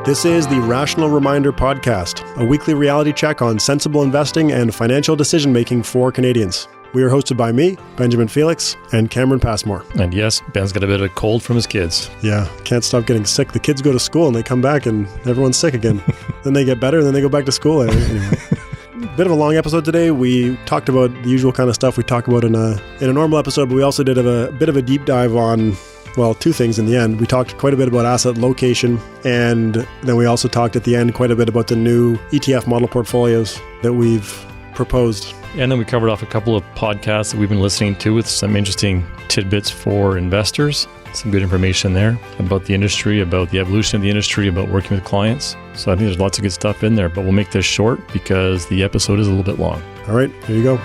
This is the Rational Reminder Podcast, a weekly reality check on sensible investing and financial decision-making for Canadians. We are hosted by me, Benjamin Felix, and Cameron Passmore. And yes, Ben's got a bit of a cold from his kids. Yeah, can't stop getting sick. The kids go to school and they come back and everyone's sick again. Then they get better and then they go back to school. Anyway. Bit of a long episode today. We talked about the usual kind of stuff we talk about in a normal episode, but we also did a bit of a deep dive on, well, two things in the end. We talked quite a bit about asset location, and then we also talked at the end quite a bit about the new ETF model portfolios that we've proposed. And then we covered off a couple of podcasts that we've been listening to with some interesting tidbits for investors. Some good information there about the industry, about the evolution of the industry, about working with clients. So I think there's lots of good stuff in there, but we'll make this short because the episode is a little bit long. All right, here you go.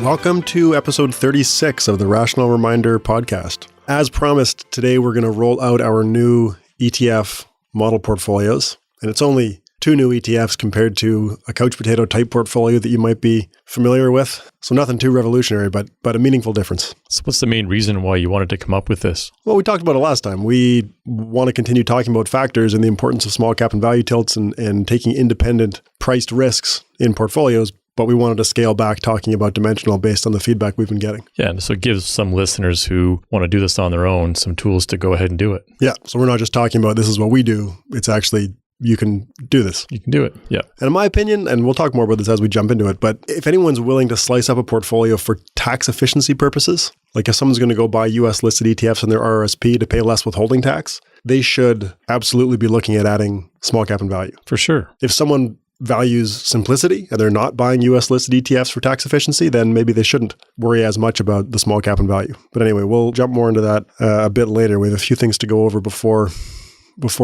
Welcome to episode 36 of the Rational Reminder Podcast. As promised, today we're going to roll out our new ETF model portfolios. And it's only two new ETFs compared to a couch potato type portfolio that you might be familiar with. So nothing too revolutionary, but a meaningful difference. So what's the main reason why you wanted to come up with this? Well, we talked about it last time. We want to continue talking about factors and the importance of small cap and value tilts and taking independent priced risks in portfolios. But we wanted to scale back talking about dimensional based on the feedback we've been getting. Yeah, and so it gives some listeners who want to do this on their own some tools to go ahead and do it. Yeah, so we're not just talking about this is what we do. It's actually, you can do this. You can do it, yeah. And in my opinion, and we'll talk more about this as we jump into it, but if anyone's willing to slice up a portfolio for tax efficiency purposes, like if someone's going to go buy US listed ETFs in their RRSP to pay less withholding tax, they should absolutely be looking at adding small cap and value. For sure. If someone values simplicity and they're not buying US listed ETFs for tax efficiency, then maybe they shouldn't worry as much about the small cap and value. But anyway, we'll jump more into that a bit later. We have a few things to go over before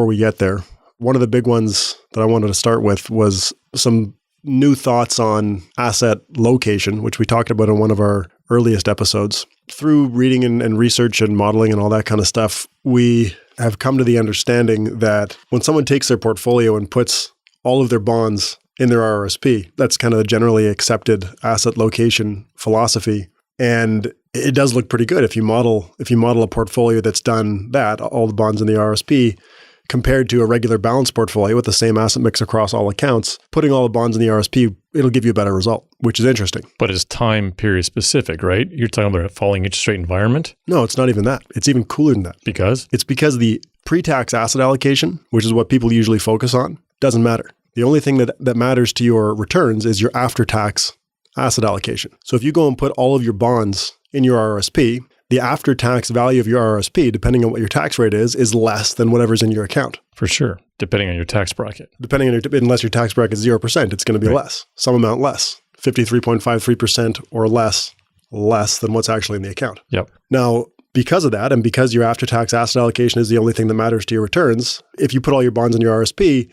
we get there. One of the big ones that I wanted to start with was some new thoughts on asset location, which we talked about in one of our earliest episodes. Through reading and research and modeling and all that kind of stuff, we have come to the understanding that when someone takes their portfolio and puts all of their bonds in their RRSP, that's kind of the generally accepted asset location philosophy. And it does look pretty good if you model a portfolio that's done that, all the bonds in the RRSP, compared to a regular balanced portfolio with the same asset mix across all accounts. Putting all the bonds in the RRSP, it'll give you a better result, which is interesting. But it's time period specific, right? You're talking about a falling interest rate environment? No, it's not even that. It's even cooler than that. Because? It's because the pretax asset allocation, which is what people usually focus on, doesn't matter. The only thing that matters to your returns is your after-tax asset allocation. So if you go and put all of your bonds in your RRSP, the after-tax value of your RRSP, depending on what your tax rate is less than whatever's in your account. For sure. Depending on your tax bracket. Unless your tax bracket is 0%, it's going to be less. Some amount less. 53.53% or less than what's actually in the account. Yep. Now, because of that, and because your after-tax asset allocation is the only thing that matters to your returns, if you put all your bonds in your RRSP,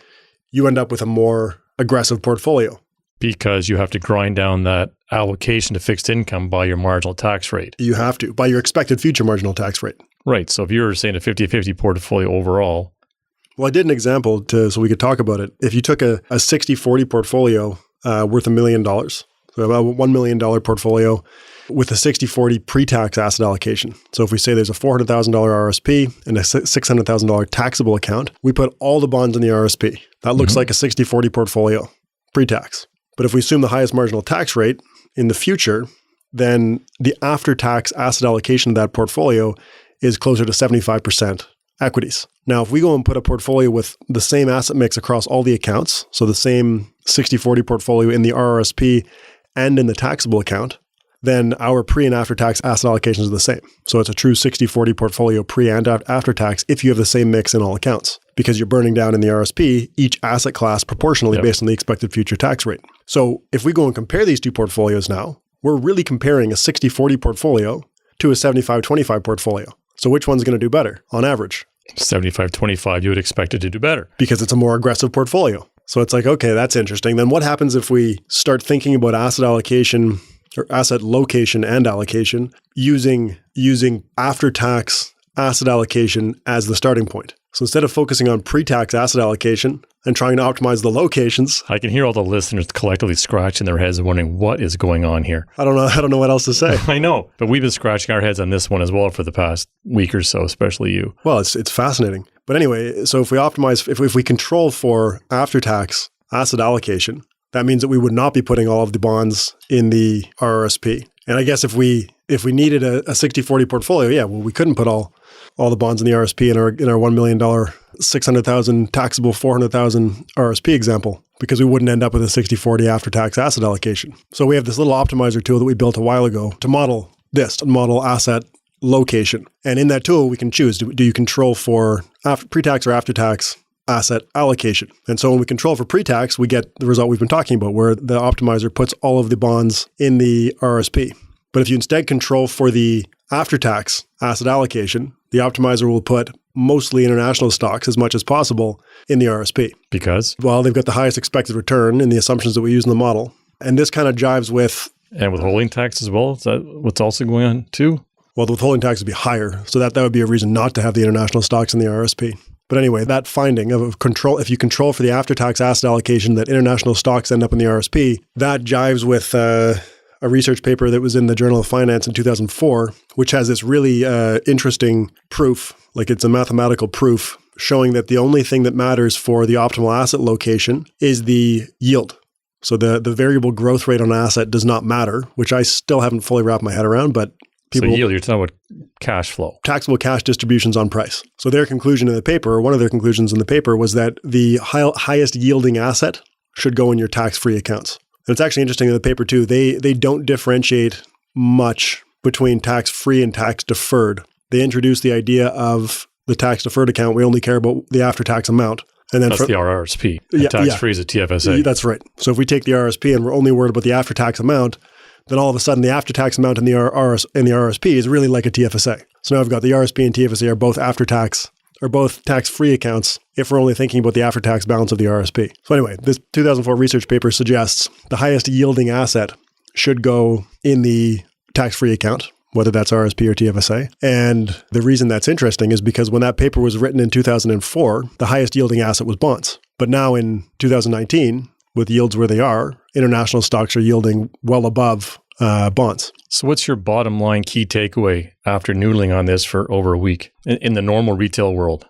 you end up with a more aggressive portfolio. Because you have to grind down that allocation to fixed income by your marginal tax rate. You have to, by your expected future marginal tax rate. Right. So if you were saying a 50-50 portfolio overall. Well, I did an example so we could talk about it. If you took a 60-40 portfolio worth $1 million, so about a $1 million portfolio with a 60-40 pre-tax asset allocation. So if we say there's a $400,000 RRSP and a $600,000 taxable account, we put all the bonds in the RRSP. That looks like a 60-40 portfolio pre-tax. But if we assume the highest marginal tax rate in the future, then the after-tax asset allocation of that portfolio is closer to 75% equities. Now, if we go and put a portfolio with the same asset mix across all the accounts, so the same 60-40 portfolio in the RRSP and in the taxable account, then our pre and after tax asset allocations are the same. So it's a true 60-40 portfolio pre and after tax if you have the same mix in all accounts, because you're burning down in the RRSP each asset class proportionally based on the expected future tax rate. So if we go and compare these two portfolios now, we're really comparing a 60-40 portfolio to a 75-25 portfolio. So which one's going to do better on average? 75-25, you would expect it to do better. Because it's a more aggressive portfolio. So it's like, okay, that's interesting. Then what happens if we start thinking about asset allocation or asset location and allocation using after-tax asset allocation as the starting point? So instead of focusing on pre-tax asset allocation and trying to optimize the locations, I can hear all the listeners collectively scratching their heads and wondering what is going on here. I don't know what else to say. I know, but we've been scratching our heads on this one as well for the past week or so, especially you. Well, it's fascinating. But anyway, so if we optimize, if we control for after-tax asset allocation, that means that we would not be putting all of the bonds in the RRSP. And I guess if we needed a 60-40 portfolio, we couldn't put all the bonds in the RRSP in our $1 million, $600,000 taxable, $400,000 RRSP example, because we wouldn't end up with a 60-40 after-tax asset allocation. So we have this little optimizer tool that we built a while ago to model asset location. And in that tool, we can choose, do you control for pre-tax or after-tax asset allocation? And so when we control for pre-tax, we get the result we've been talking about, where the optimizer puts all of the bonds in the RRSP. But if you instead control for the after-tax asset allocation, the optimizer will put mostly international stocks as much as possible in the RRSP. Because? Well, they've got the highest expected return in the assumptions that we use in the model. And this kind of jives with... And withholding tax as well? Is that what's also going on too? Well, the withholding tax would be higher. So that would be a reason not to have the international stocks in the RRSP. But anyway, that finding of control, if you control for the after-tax asset allocation that international stocks end up in the RRSP, that jives with a research paper that was in the Journal of Finance in 2004, which has this really interesting proof, like it's a mathematical proof, showing that the only thing that matters for the optimal asset location is the yield. So the variable growth rate on an asset does not matter, which I still haven't fully wrapped my head around, but so yield, you're talking about cash flow. Taxable cash distributions on price. So their conclusion in the paper, or one of their conclusions in the paper, was that the highest yielding asset should go in your tax-free accounts. And it's actually interesting in the paper too, they don't differentiate much between tax-free and tax-deferred. They introduce the idea of the tax-deferred account. We only care about the after-tax amount. And then that's the RRSP. Tax-free is a TFSA. That's right. So if we take the RRSP and we're only worried about the after-tax amount, then all of a sudden the after-tax amount in the RRSP is really like a TFSA. So now we've got the RRSP and TFSA are both after-tax, or both tax-free accounts if we're only thinking about the after-tax balance of the RRSP. So anyway, this 2004 research paper suggests the highest yielding asset should go in the tax-free account, whether that's RRSP or TFSA. And the reason that's interesting is because when that paper was written in 2004, the highest yielding asset was bonds. But now in 2019, with yields where they are, international stocks are yielding well above bonds. So what's your bottom line key takeaway after noodling on this for over a week in the normal retail world?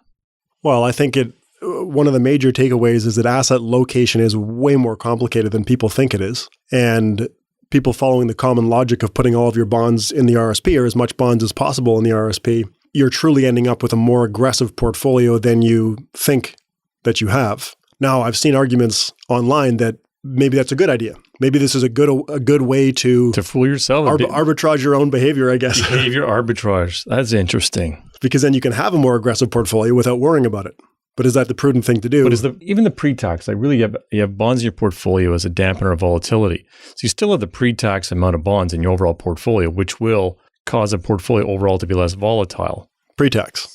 Well, I think one of the major takeaways is that asset location is way more complicated than people think it is. And people following the common logic of putting all of your bonds in the RRSP, or as much bonds as possible in the RRSP, you're truly ending up with a more aggressive portfolio than you think that you have. Now, I've seen arguments online that maybe that's a good idea. Maybe this is a good way to fool yourself, arbitrage your own behavior, I guess. Behavior arbitrage. That's interesting. Because then you can have a more aggressive portfolio without worrying about it. But is that the prudent thing to do? But even the pre-tax, like really you have bonds in your portfolio as a dampener of volatility. So you still have the pre-tax amount of bonds in your overall portfolio, which will cause a portfolio overall to be less volatile. Pre-tax,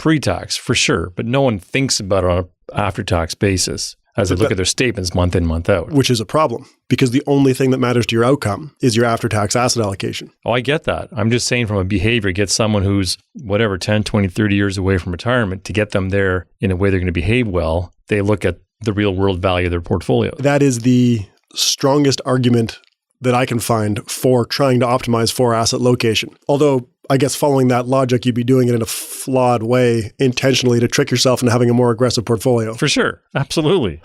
for sure. But no one thinks about it on an after-tax basis as they look at their statements month in, month out. Which is a problem, because the only thing that matters to your outcome is your after-tax asset allocation. Oh, I get that. I'm just saying from a behavior, get someone who's 10, 20, 30 years away from retirement, to get them there in a way they're going to behave well, they look at the real world value of their portfolio. That is the strongest argument that I can find for trying to optimize for asset location. Although, I guess following that logic, you'd be doing it in a flawed way intentionally to trick yourself into having a more aggressive portfolio. For sure. Absolutely.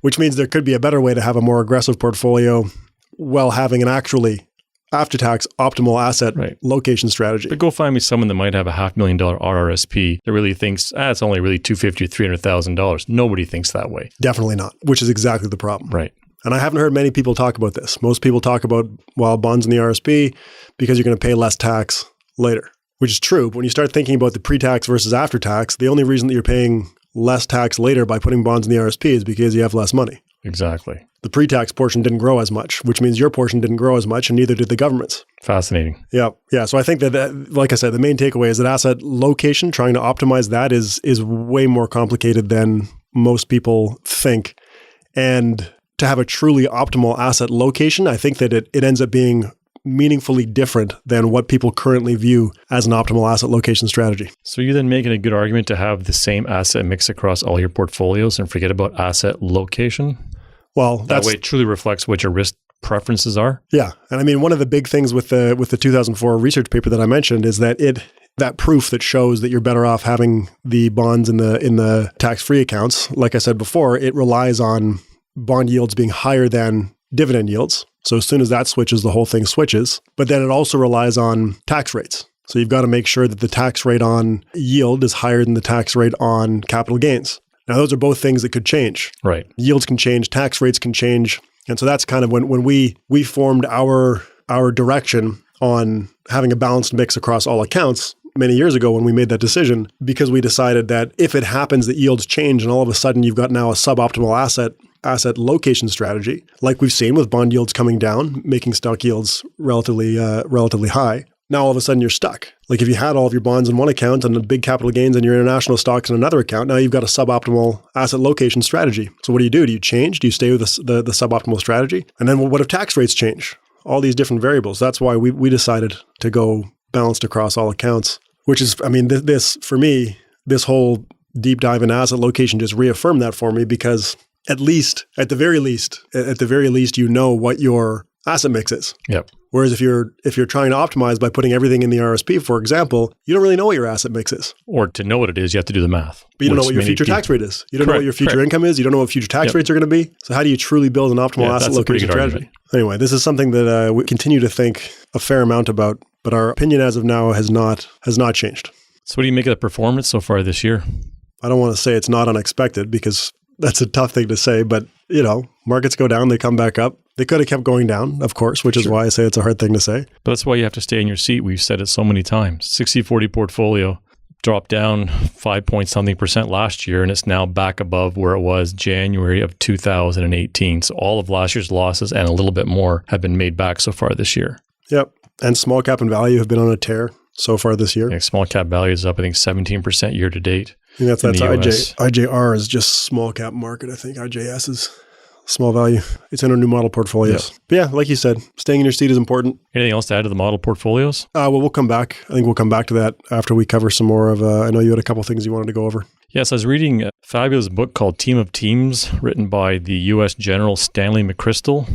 Which means there could be a better way to have a more aggressive portfolio while having an actually after-tax optimal asset location strategy. But go find me someone that might have a $500,000 RRSP that really thinks, it's only really $250,000 or $300,000. Nobody thinks that way. Definitely not, which is exactly the problem. Right. And I haven't heard many people talk about this. Most people talk about, bonds in the RRSP because you're going to pay less tax later, which is true. But when you start thinking about the pre-tax versus after-tax, the only reason that you're paying less tax later by putting bonds in the RRSP is because you have less money. Exactly. The pre-tax portion didn't grow as much, which means your portion didn't grow as much, and neither did the government's. Fascinating. Yeah. So I think that, like I said, the main takeaway is that asset location, trying to optimize that is way more complicated than most people think. And to have a truly optimal asset location, I think that it ends up being meaningfully different than what people currently view as an optimal asset location strategy. So you're then making a good argument to have the same asset mix across all your portfolios and forget about asset location? Well, that way it truly reflects what your risk preferences are? Yeah. And I mean, one of the big things with the 2004 research paper that I mentioned is that that proof that shows that you're better off having the bonds in the tax-free accounts, like I said before, it relies on bond yields being higher than dividend yields. So as soon as that switches, the whole thing switches. But then it also relies on tax rates. So you've got to make sure that the tax rate on yield is higher than the tax rate on capital gains. Now, those are both things that could change. Right. Yields can change, tax rates can change. And so that's kind of when we formed our direction on having a balanced mix across all accounts many years ago when we made that decision, because we decided that if it happens that yields change and all of a sudden you've got now a suboptimal asset location strategy, like we've seen with bond yields coming down, making stock yields relatively high. Now all of a sudden you're stuck. Like if you had all of your bonds in one account and the big capital gains and your international stocks in another account, now you've got a suboptimal asset location strategy. So what do? Do you change? Do you stay with the suboptimal strategy? And then what if tax rates change? All these different variables. That's why we decided to go balanced across all accounts, which is, I mean, this for me, this whole deep dive in asset location just reaffirmed that for me, because at the very least, you know what your asset mix is. Yep. Whereas if you're trying to optimize by putting everything in the RSP, for example, you don't really know what your asset mix is. Or to know what it is, you have to do the math. But you don't know what your future tax rate is. You don't know what your future income is. You don't know what future tax rates are going to be. So how do you truly build an optimal asset location strategy? Argument. Anyway, this is something that we continue to think a fair amount about, but our opinion as of now has not changed. So what do you make of the performance so far this year? I don't want to say it's not unexpected, because that's a tough thing to say, but markets go down, they come back up. They could have kept going down, of course, which is why I say it's a hard thing to say. But that's why you have to stay in your seat. We've said it so many times. 60-40 portfolio dropped down 5% last year, and it's now back above where it was January of 2018. So all of last year's losses and a little bit more have been made back so far this year. Yep. And small cap and value have been on a tear so far this year. Yeah, small cap value is up, I think, 17% year to date. I think that's IJR is just small cap market. I think IJS is small value. It's in our new model portfolios. Yep. But yeah, like you said, staying in your seat is important. Anything else to add to the model portfolios? Well, we'll come back. I think we'll come back to that after we cover some more of, I know you had a couple things you wanted to go over. Yes, I was reading a fabulous book called Team of Teams, written by the U.S. General Stanley McChrystal.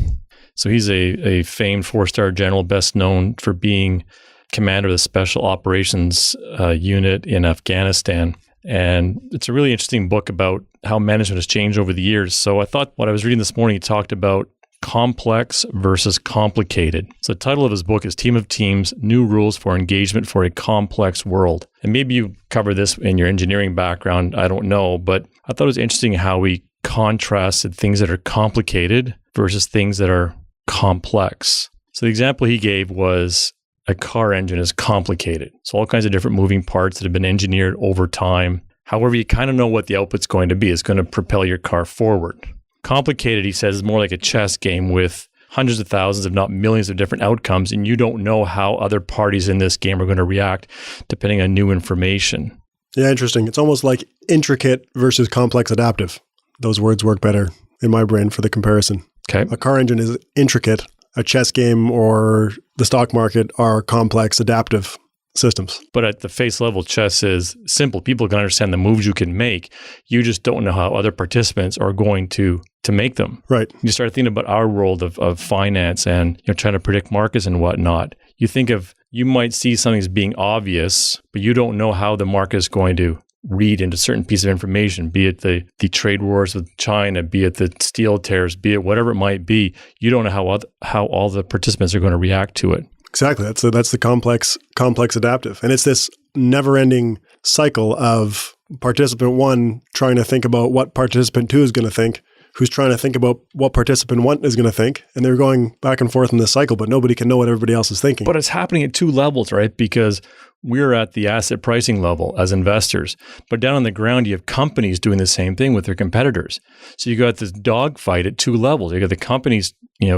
So he's a famed 4-star general, best known for being commander of the Special Operations Unit in Afghanistan. And it's a really interesting book about how management has changed over the years. So I thought what I was reading this morning, he talked about complex versus complicated. So the title of his book is Team of Teams, New Rules for Engagement for a Complex World. And maybe you cover this in your engineering background, I don't know, but I thought it was interesting how we contrasted things that are complicated versus things that are complex. So the example he gave was a car engine is complicated. So all kinds of different moving parts that have been engineered over time. However, you kind of know what the output's going to be. It's going to propel your car forward. Complicated, he says, is more like a chess game with hundreds of thousands, if not millions of different outcomes, and you don't know how other parties in this game are going to react depending on new information. Yeah, interesting. It's almost like intricate versus complex adaptive. Those words work better in my brain for the comparison. Okay. A car engine is intricate. A chess game or the stock market are complex adaptive systems. But at the face level, chess is simple. People can understand the moves you can make. You just don't know how other participants are going to make them. Right. You start thinking about our world of finance and trying to predict markets and whatnot. You might see something as being obvious, but you don't know how the market is going to read into certain piece of information, be it the trade wars with China, be it the steel tariffs, be it whatever it might be. You don't know how all the participants are going to react to it. Exactly. That's the complex adaptive. And it's this never-ending cycle of participant one trying to think about what participant two is going to think, who's trying to think about what participant one is going to think. And they're going back and forth in this cycle, but nobody can know what everybody else is thinking. But it's happening at two levels, right? Because we're at the asset pricing level as investors. But down on the ground, you have companies doing the same thing with their competitors. So you got this dogfight at two levels. You got the companies,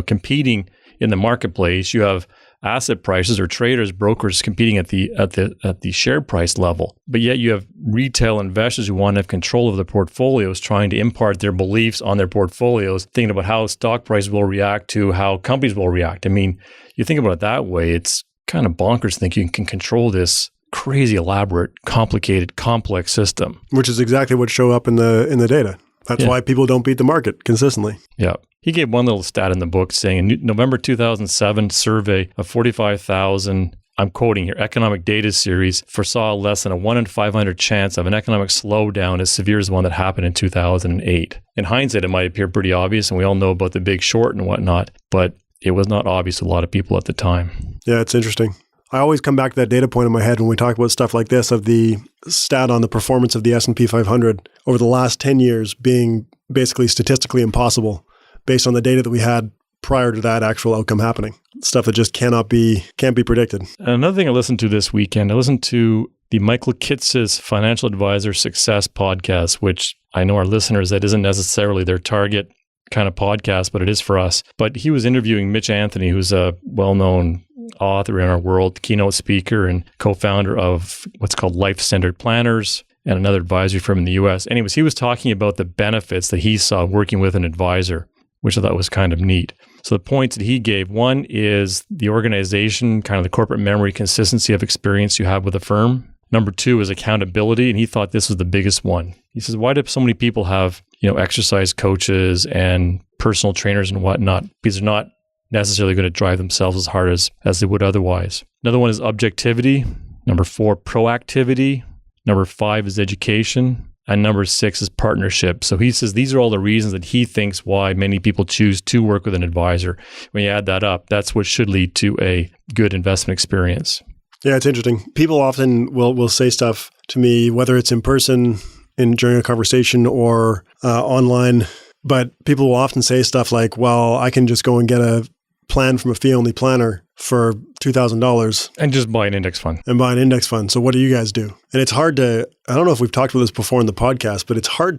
competing in the marketplace. You have asset prices or traders, brokers competing at the share price level. But yet you have retail investors who want to have control of their portfolios, trying to impart their beliefs on their portfolios, thinking about how stock prices will react to how companies will react. I mean, you think about it that way, it's kind of bonkers to think you can control this crazy, elaborate, complicated, complex system. Which is exactly what show up in the data. That's why people don't beat the market consistently. Yeah. He gave one little stat in the book saying in November 2007 survey of 45,000, I'm quoting here, economic data series foresaw less than a 1 in 500 chance of an economic slowdown as severe as the one that happened in 2008. In hindsight, it might appear pretty obvious, and we all know about the Big Short and whatnot, but it was not obvious to a lot of people at the time. Yeah, it's interesting. I always come back to that data point in my head when we talk about stuff like this, of the stat on the performance of the S&P 500 over the last 10 years being basically statistically impossible based on the data that we had prior to that actual outcome happening. Stuff that just can't be predicted. Another thing I listened to this weekend, I listened to the Michael Kitz's Financial Advisor Success podcast, which I know our listeners, that isn't necessarily their target kind of podcast, but it is for us. But he was interviewing Mitch Anthony, who's a well-known author in our world, keynote speaker and co-founder of what's called Life-Centered Planners and another advisory firm in the US. Anyways, he was talking about the benefits that he saw working with an advisor, which I thought was kind of neat. So the points that he gave, one is the organization, kind of the corporate memory, consistency of experience you have with a firm. Number two is accountability, and he thought this was the biggest one. He says, why do so many people have, exercise coaches and personal trainers and whatnot? Because they're not necessarily going to drive themselves as hard as they would otherwise. Another one is objectivity. Number 4, proactivity. Number 5 is education. And number 6 is partnership. So he says these are all the reasons that he thinks why many people choose to work with an advisor. When you add that up, that's what should lead to a good investment experience. Yeah, it's interesting. People often will say stuff to me, whether it's in person during a conversation or online, but people will often say stuff like, well, I can just go and get a plan from a fee-only planner for $2,000. And just buy an index fund. So what do you guys do? And it's hard to, I don't know if we've talked about this before in the podcast, but it's hard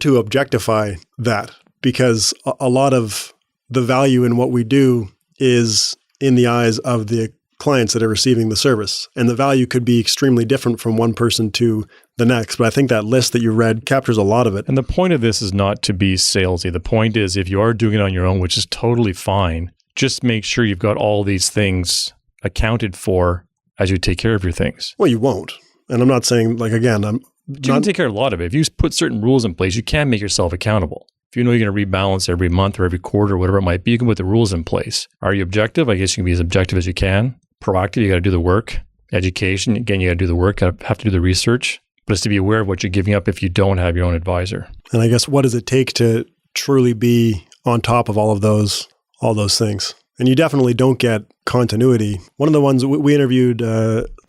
to objectify that, because a lot of the value in what we do is in the eyes of the clients that are receiving the service. And the value could be extremely different from one person to the next. But I think that list that you read captures a lot of it. And the point of this is not to be salesy. The point is, if you are doing it on your own, which is totally fine, just make sure you've got all these things accounted for as you take care of your things. Well, you won't. And I'm not saying, you can take care of a lot of it. If you put certain rules in place, you can make yourself accountable. If you know you're going to rebalance every month or every quarter, or whatever it might be, you can put the rules in place. Are you objective? I guess you can be as objective as you can. Proactive, you got to do the work. Education, again, you got to do the work, have to do the research. But it's to be aware of what you're giving up if you don't have your own advisor. And I guess, what does it take to truly be on top of all those things? And you definitely don't get continuity. One of the ones we interviewed,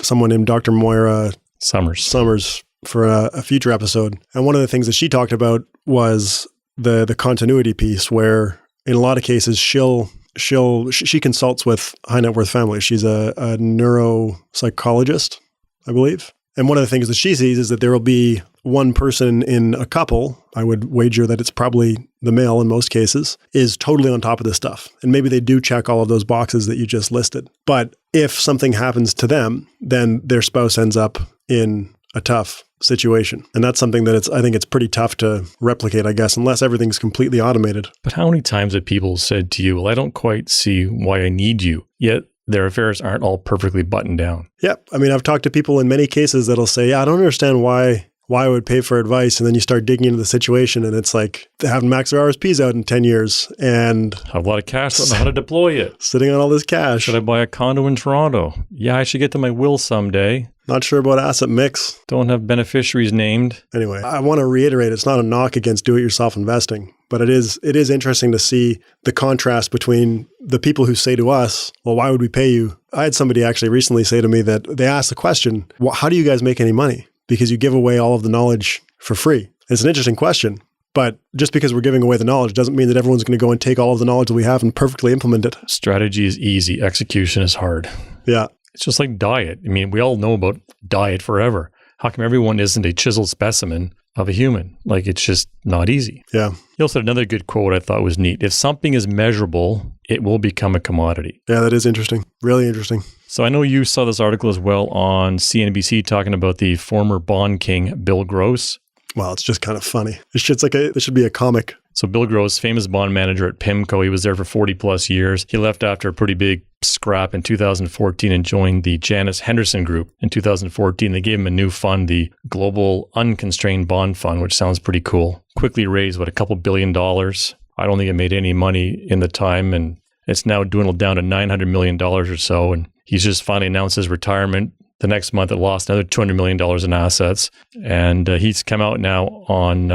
someone named Dr. Moira Summers for a future episode. And one of the things that she talked about was the continuity piece, where in a lot of cases, she consults with high net worth families. She's a neuropsychologist, I believe. And one of the things that she sees is that there will be one person in a couple, I would wager that it's probably the male in most cases, is totally on top of this stuff. And maybe they do check all of those boxes that you just listed. But if something happens to them, then their spouse ends up in a tough situation. And that's something that I think it's pretty tough to replicate, I guess, unless everything's completely automated. But how many times have people said to you, well, I don't quite see why I need you, yet their affairs aren't all perfectly buttoned down? Yeah. I mean, I've talked to people in many cases that'll say, yeah, I don't understand why I would pay for advice. And then you start digging into the situation and it's like they haven't maxed their RSPs out in 10 years and have a lot of cash, don't know how to deploy it. Sitting on all this cash. Should I buy a condo in Toronto? Yeah, I should get to my will someday. Not sure about asset mix. Don't have beneficiaries named. Anyway, I want to reiterate, it's not a knock against do-it-yourself investing, but it is interesting to see the contrast between the people who say to us, well, why would we pay you? I had somebody actually recently say to me that they asked the question, well, how do you guys make any money? Because you give away all of the knowledge for free. It's an interesting question, but just because we're giving away the knowledge doesn't mean that everyone's going to go and take all of the knowledge that we have and perfectly implement it. Strategy is easy. Execution is hard. Yeah. It's just like diet. I mean, we all know about diet forever. How come everyone isn't a chiseled specimen of a human? It's just not easy. Yeah. He also had another good quote I thought was neat. If something is measurable, it will become a commodity. Yeah, that is interesting. Really interesting. So I know you saw this article as well on CNBC talking about the former bond king, Bill Gross. Well, it's just kind of funny. This should be a comic. So Bill Gross, famous bond manager at PIMCO, he was there for 40 plus years. He left after a pretty big scrap in 2014 and joined the Janus Henderson Group in 2014. They gave him a new fund, the Global Unconstrained Bond Fund, which sounds pretty cool. Quickly raised, a couple $2 billion. I don't think it made any money in the time, and it's now dwindled down to $900 million or so. And he's just finally announced his retirement. The next month, it lost another $200 million in assets. And he's come out now on,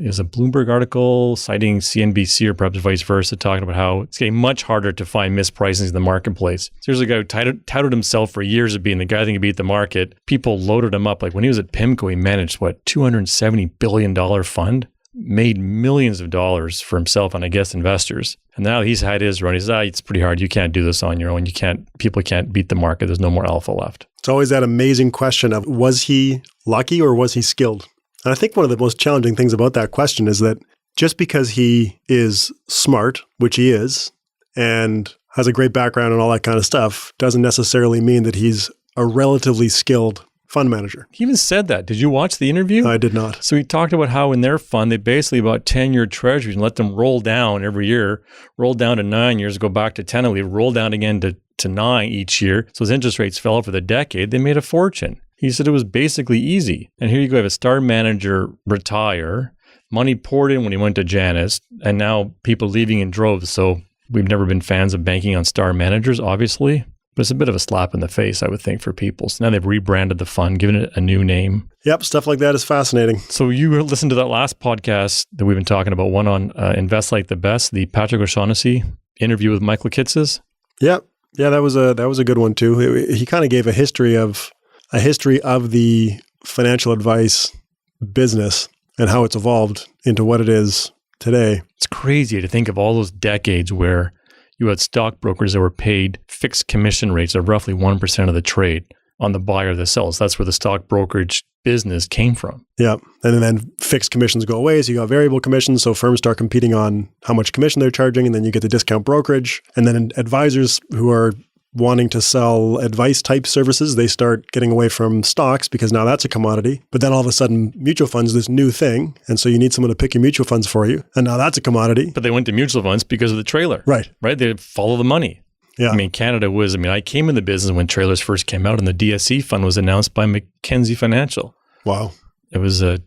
is a Bloomberg article citing CNBC or perhaps vice versa, talking about how it's getting much harder to find mispricings in the marketplace. So here's a guy who touted himself for years of being the guy that can beat the market. People loaded him up. Like when he was at PIMCO, he managed, $270 billion fund? Made millions of dollars for himself and I guess investors. And now he's had his run. He says, it's pretty hard. You can't do this on your own. People can't beat the market. There's no more alpha left. It's always that amazing question of, was he lucky or was he skilled? And I think one of the most challenging things about that question is that just because he is smart, which he is, and has a great background and all that kind of stuff, doesn't necessarily mean that he's a relatively skilled fund manager. He even said that. Did you watch the interview? I did not. So he talked about how in their fund, they basically bought 10-year treasuries and let them roll down every year, roll down to 9 years, go back to 10, and roll down again to 9 each year. So his interest rates fell for the decade. They made a fortune. He said it was basically easy. And here you go, have a star manager retire, money poured in when he went to Janus, and now people leaving in droves. So we've never been fans of banking on star managers, obviously. But it's a bit of a slap in the face, I would think, for people. So now they've rebranded the fund, given it a new name. Yep, stuff like that is fascinating. So you listened to that last podcast that we've been talking about, one on Invest Like the Best, the Patrick O'Shaughnessy interview with Michael Kitces. Yep. Yeah, that was a good one too. He kind of gave a history of the financial advice business and how it's evolved into what it is today. It's crazy to think of all those decades where you had stockbrokers that were paid fixed commission rates of roughly 1% of the trade on the buyer or the seller. So that's where the stock brokerage business came from. Yeah. And then fixed commissions go away. So you got variable commissions. So firms start competing on how much commission they're charging. And then you get the discount brokerage. And then advisors who are wanting to sell advice type services, they start getting away from stocks because now that's a commodity. But then all of a sudden, mutual funds, this new thing. And so you need someone to pick your mutual funds for you. And now that's a commodity. But they went to mutual funds because of the trailer. Right. They follow the money. Yeah. I came in the business when trailers first came out and the DSC fund was announced by Mackenzie Financial. Wow. It was what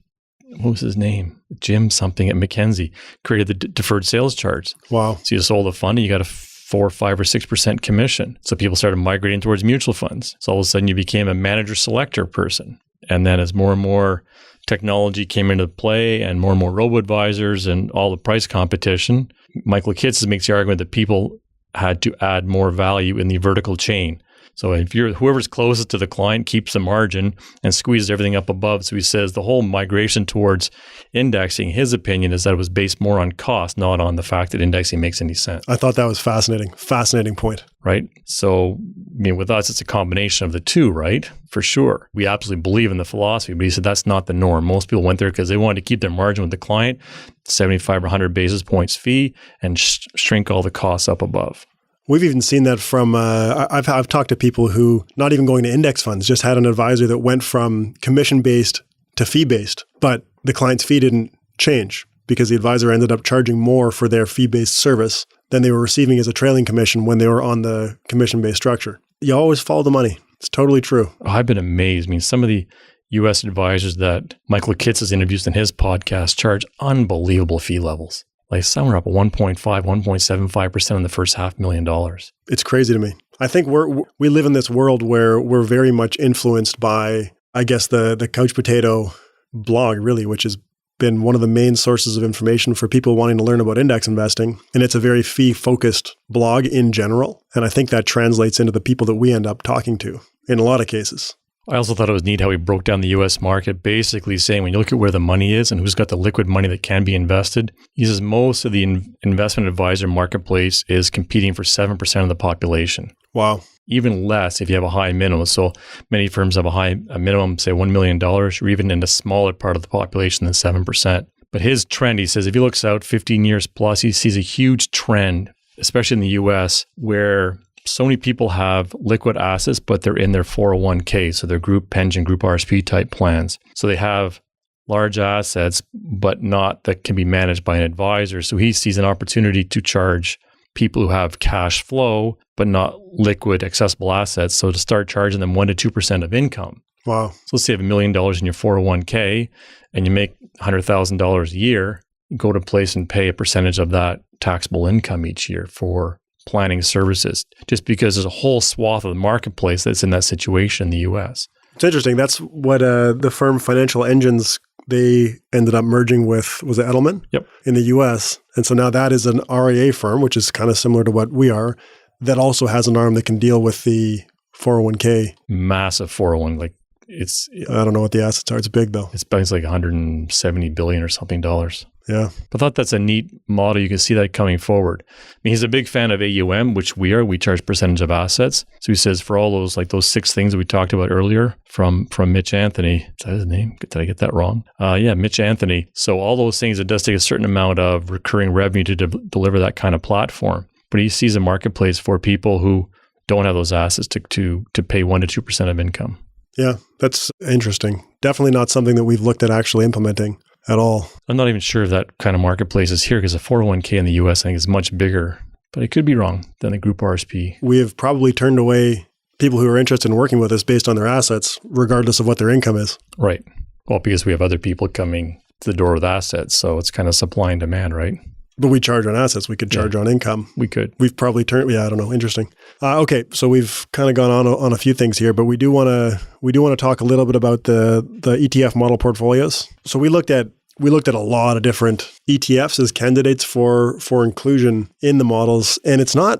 was his name? Jim something at Mackenzie created the deferred sales charge. Wow. So you sold a fund and you got a 4, 5, or 6% commission. So people started migrating towards mutual funds. So all of a sudden you became a manager selector person. And then as more and more technology came into play and more robo-advisors and all the price competition, Michael Kitces makes the argument that people had to add more value in the vertical chain. So if whoever's closest to the client keeps the margin and squeezes everything up above. So he says the whole migration towards indexing, his opinion is that it was based more on cost, not on the fact that indexing makes any sense. I thought that was fascinating. Fascinating point. Right? So, with us, it's a combination of the two, right? For sure. We absolutely believe in the philosophy, but he said that's not the norm. Most people went there because they wanted to keep their margin with the client, 75 or 100 basis points fee, and shrink all the costs up above. We've even seen that from, I've talked to people who, not even going to index funds, just had an advisor that went from commission-based to fee-based, but the client's fee didn't change because the advisor ended up charging more for their fee-based service than they were receiving as a trailing commission when they were on the commission-based structure. You always follow the money. It's totally true. I've been amazed. Some of the U.S. advisors that Michael Kitces interviews in his podcast charge unbelievable fee levels. Like some are up 1.5, 1.75% in the first $500,000. It's crazy to me. I think we live in this world where we're very much influenced by, I guess, the couch potato blog, really, which has been one of the main sources of information for people wanting to learn about index investing. And it's a very fee-focused blog in general. And I think that translates into the people that we end up talking to in a lot of cases. I also thought it was neat how he broke down the U.S. market, basically saying when you look at where the money is and who's got the liquid money that can be invested, he says most of the investment advisor marketplace is competing for 7% of the population. Wow. Even less if you have a high minimum. So many firms have a minimum, say $1 million, or even in a smaller part of the population than 7%. But his trend, he says, if he looks out 15 years plus, he sees a huge trend especially in the US, where so many people have liquid assets, but they're in their 401k. So they're group pension, group RSP type plans. So they have large assets, but not that can be managed by an advisor. So he sees an opportunity to charge people who have cash flow, but not liquid accessible assets. So to start charging them 1% to 2% of income. Wow. So let's say you have $1 million in your 401k and you make $100,000 a year, you go to place and pay a percentage of that taxable income each year for planning services, just because there's a whole swath of the marketplace that's in that situation in the US. It's interesting. That's what the firm Financial Engines, they ended up merging with, was it Edelman? Yep. In the US. And so now that is an RIA firm, which is kind of similar to what we are, that also has an arm that can deal with the 401k. Massive 401, I don't know what the assets are. It's big though. It's like 170 billion or something dollars. Yeah. But I thought that's a neat model. You can see that coming forward. I mean, he's a big fan of AUM, which we are. We charge percentage of assets. So he says for all those, like those 6 things that we talked about earlier from Mitch Anthony. Is that his name? Did I get that wrong? Yeah, Mitch Anthony. So all those things, it does take a certain amount of recurring revenue to deliver that kind of platform. But he sees a marketplace for people who don't have those assets to pay 1% to 2% of income. Yeah, that's interesting. Definitely not something that we've looked at actually implementing at all. I'm not even sure if that kind of marketplace is here, because the 401k in the US, I think, is much bigger, but I could be wrong than the group RSP. We have probably turned away people who are interested in working with us based on their assets, regardless of what their income is. Right. Well, because we have other people coming to the door with assets. So it's kind of supply and demand, right? But we charge on assets. We could charge on income. We could. We've probably turned, I don't know. Interesting. Okay. So we've kind of gone on a few things here, but we do want to talk a little bit about the ETF model portfolios. So we looked at a lot of different ETFs as candidates for inclusion in the models. And it's not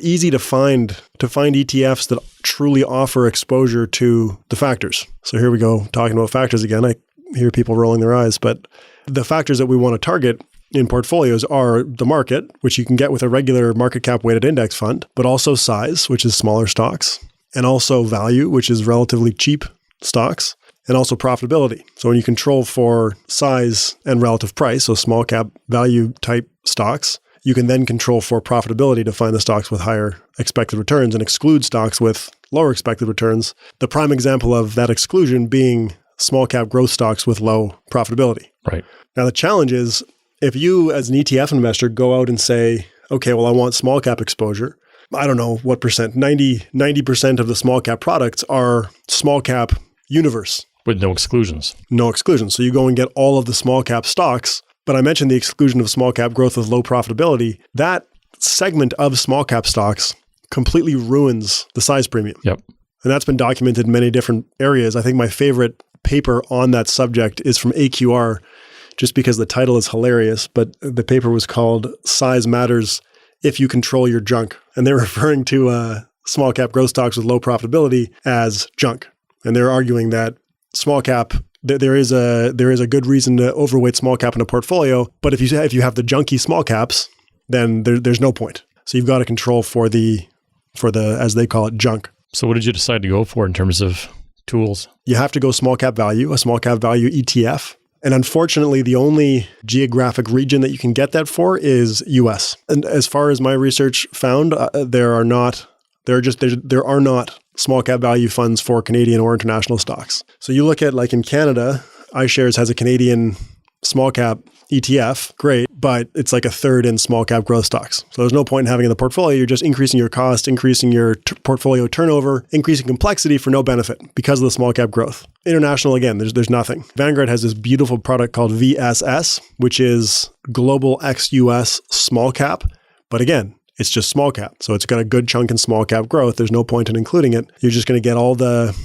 easy to find ETFs that truly offer exposure to the factors. So here we go, talking about factors again. I hear people rolling their eyes, but the factors that we want to target in portfolios are the market, which you can get with a regular market cap weighted index fund, but also size, which is smaller stocks, and also value, which is relatively cheap stocks, and also profitability. So when you control for size and relative price, so small cap value type stocks, you can then control for profitability to find the stocks with higher expected returns and exclude stocks with lower expected returns. The prime example of that exclusion being small cap growth stocks with low profitability. Right. Now the challenge is, if you as an ETF investor go out and say, okay, well, I want small cap exposure, I don't know what percent, 90% of the small cap products are small cap universe. With no exclusions. No exclusions. So you go and get all of the small cap stocks, but I mentioned the exclusion of small cap growth with low profitability. That segment of small cap stocks completely ruins the size premium. Yep. And that's been documented in many different areas. I think my favorite paper on that subject is from AQR, just because the title is hilarious, but the paper was called Size Matters If You Control Your Junk. And they're referring to small cap growth stocks with low profitability as junk. And they're arguing that small cap, there is a good reason to overweight small cap in a portfolio, but if you have the junky small caps, then there's no point. So you've got to control for the, as they call it, junk. So what did you decide to go for in terms of tools? You have to go small cap value, a small cap value ETF. And unfortunately, the only geographic region that you can get that for is US. And as far as my research found, there are not small cap value funds for Canadian or international stocks. So you look at, like in Canada, iShares has a Canadian small cap ETF, great, but it's like a third in small cap growth stocks. So there's no point in having it in the portfolio. You're just increasing your cost, increasing your portfolio turnover, increasing complexity for no benefit because of the small cap growth. International, again, there's nothing. Vanguard has this beautiful product called VSS, which is Global ex-US Small Cap. But again, it's just small cap. So it's got a good chunk in small cap growth. There's no point in including it. You're just going to get all the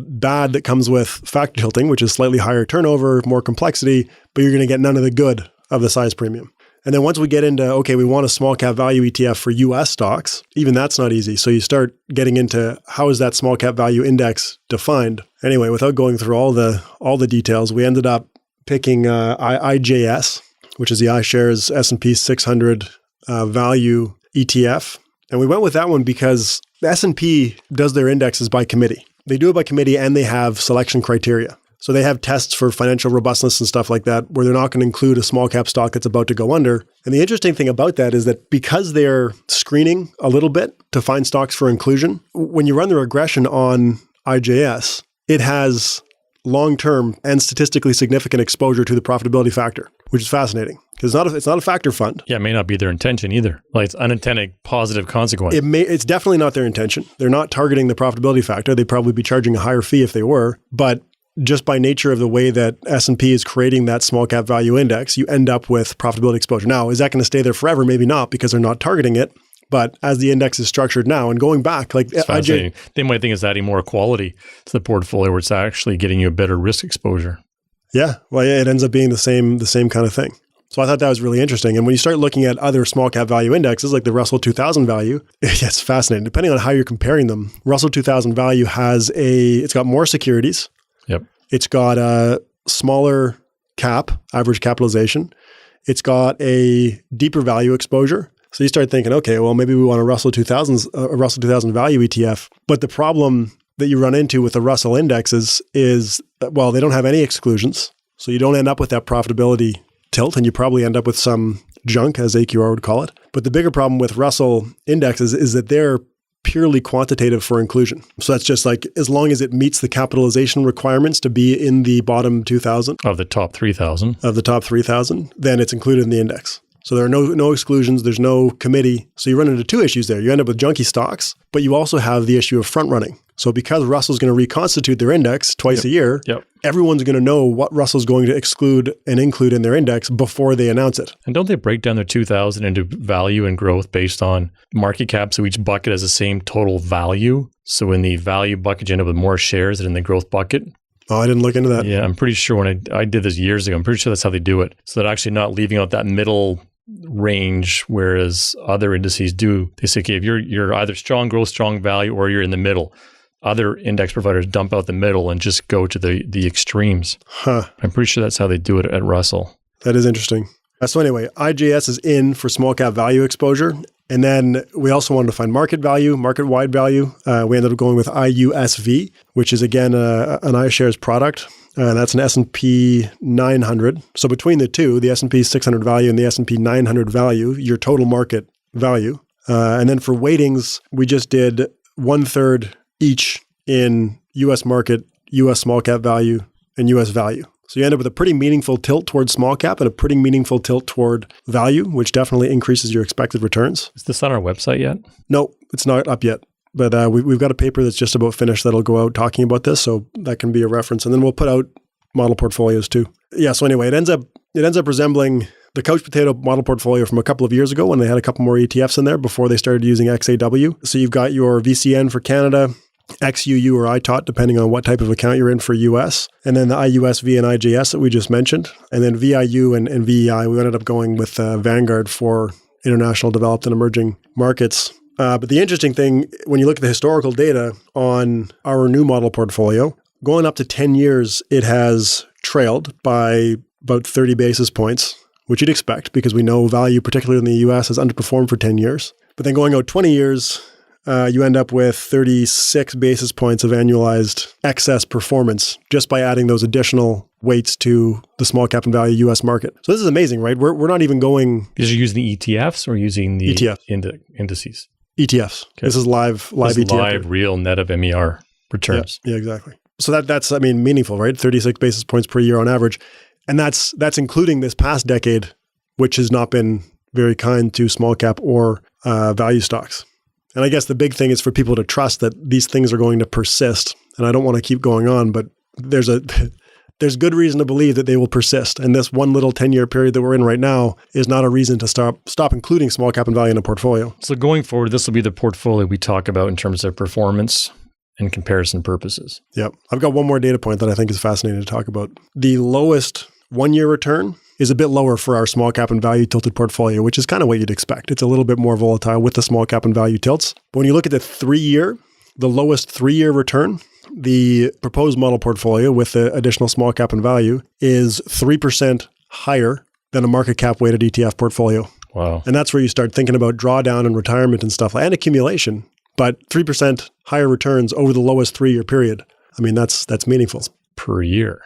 bad that comes with factor tilting, which is slightly higher turnover, more complexity, but you're going to get none of the good of the size premium. And then once we get into, okay, we want a small cap value ETF for US stocks, even that's not easy. So you start getting into how is that small cap value index defined? Anyway, without going through all the details, we ended up picking IJS, which is the iShares S&P 600 value ETF. And we went with that one because the S&P does their indexes by committee. They do it by committee and they have selection criteria. So they have tests for financial robustness and stuff like that, where they're not going to include a small cap stock that's about to go under. And the interesting thing about that is that because they're screening a little bit to find stocks for inclusion, when you run the regression on IJS, it has long-term and statistically significant exposure to the profitability factor, which is fascinating because it's not a factor fund. Yeah, it may not be their intention either. Like it's unintended positive consequence. It's definitely not their intention. They're not targeting the profitability factor. They'd probably be charging a higher fee if they were, but just by nature of the way that S&P is creating that small cap value index, you end up with profitability exposure. Now, is that going to stay there forever? Maybe not because they're not targeting it. But as the index is structured now and going back, like they might think it's adding more quality to the portfolio where it's actually getting you a better risk exposure. Yeah. Well, it ends up being the same kind of thing. So I thought that was really interesting. And when you start looking at other small cap value indexes like the Russell 2000 value, it's fascinating. Depending on how you're comparing them, Russell 2000 value it's got more securities. Yep. It's got a smaller average capitalization. It's got a deeper value exposure. So you start thinking, okay, well, maybe we want a Russell 2000 value ETF. But the problem that you run into with the Russell indexes is, well, they don't have any exclusions. So you don't end up with that profitability tilt, and you probably end up with some junk, as AQR would call it. But the bigger problem with Russell indexes is that they're purely quantitative for inclusion. So that's just like, as long as it meets the capitalization requirements to be in the bottom 2,000. Of the top 3,000. Of the top 3,000, then it's included in the index. So there are no exclusions. There's no committee. So you run into two issues there. You end up with junky stocks, but you also have the issue of front running. So because Russell's going to reconstitute their index twice a year, everyone's going to know what Russell's going to exclude and include in their index before they announce it. And don't they break down their 2,000 into value and growth based on market cap? So each bucket has the same total value. So in the value bucket, you end up with more shares than in the growth bucket. Oh, I didn't look into that. Yeah, I'm pretty sure when I did this years ago, I'm pretty sure that's how they do it. So they're actually not leaving out that middle range, whereas other indices do. They say, okay, if you're either strong growth, strong value, or you're in the middle. Other index providers dump out the middle and just go to the extremes. Huh. I'm pretty sure that's how they do it at Russell. That is interesting. So anyway, IJS is in for small cap value exposure. And then we also wanted to find market value, market-wide value. We ended up going with IUSV, which is, again, an iShares product. That's an S&P 900. So between the two, the S&P 600 value and the S&P 900 value, your total market value. And then for weightings, we just did 1/3 each in U.S. market, U.S. small cap value, and U.S. value. So you end up with a pretty meaningful tilt towards small cap and a pretty meaningful tilt toward value, which definitely increases your expected returns. Is this on our website yet? No, it's not up yet. But we've got a paper that's just about finished that'll go out talking about this, so that can be a reference. And then we'll put out model portfolios too. Yeah, so anyway, it ends up resembling the couch potato model portfolio from a couple of years ago when they had a couple more ETFs in there before they started using XAW. So you've got your VCN for Canada, XUU or ITOT, depending on what type of account you're in for US, and then the IUSV and IJS that we just mentioned, and then VIU and VEI. We ended up going with Vanguard for international developed and emerging markets. But the interesting thing, when you look at the historical data on our new model portfolio, going up to 10 years, it has trailed by about 30 basis points, which you'd expect because we know value, particularly in the US, has underperformed for 10 years. But then going out 20 years, you end up with 36 basis points of annualized excess performance just by adding those additional weights to the small cap and value US market. So this is amazing, right? We're not even going... Is you using the ETFs or using the ETF. Indices? ETFs. Okay. This is live ETF. Live, real net of MER returns. Yeah, exactly. So that's meaningful, right? 36 basis points per year on average. And that's including this past decade, which has not been very kind to small cap or value stocks. And I guess the big thing is for people to trust that these things are going to persist. And I don't want to keep going on, but there's good reason to believe that they will persist. And this one little 10-year period that we're in right now is not a reason to stop including small cap and value in a portfolio. So going forward, this will be the portfolio we talk about in terms of performance and comparison purposes. Yep. I've got one more data point that I think is fascinating to talk about. The lowest one-year return is a bit lower for our small cap and value tilted portfolio, which is kind of what you'd expect. It's a little bit more volatile with the small cap and value tilts. But when you look at the lowest 3-year return, the proposed model portfolio with the additional small cap and value is 3% higher than a market cap weighted ETF portfolio. Wow. And that's where you start thinking about drawdown and retirement and stuff and accumulation. But 3% higher returns over the lowest 3-year period. I mean, that's meaningful. Per year.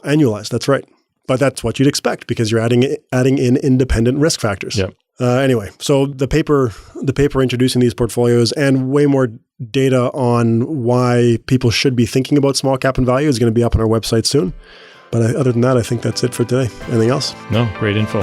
Annualized, that's right. But that's what you'd expect because you're adding in independent risk factors. Yep. Anyway, so the paper introducing these portfolios and way more data on why people should be thinking about small cap and value is going to be up on our website soon. But other than that, I think that's it for today. Anything else? No, great info.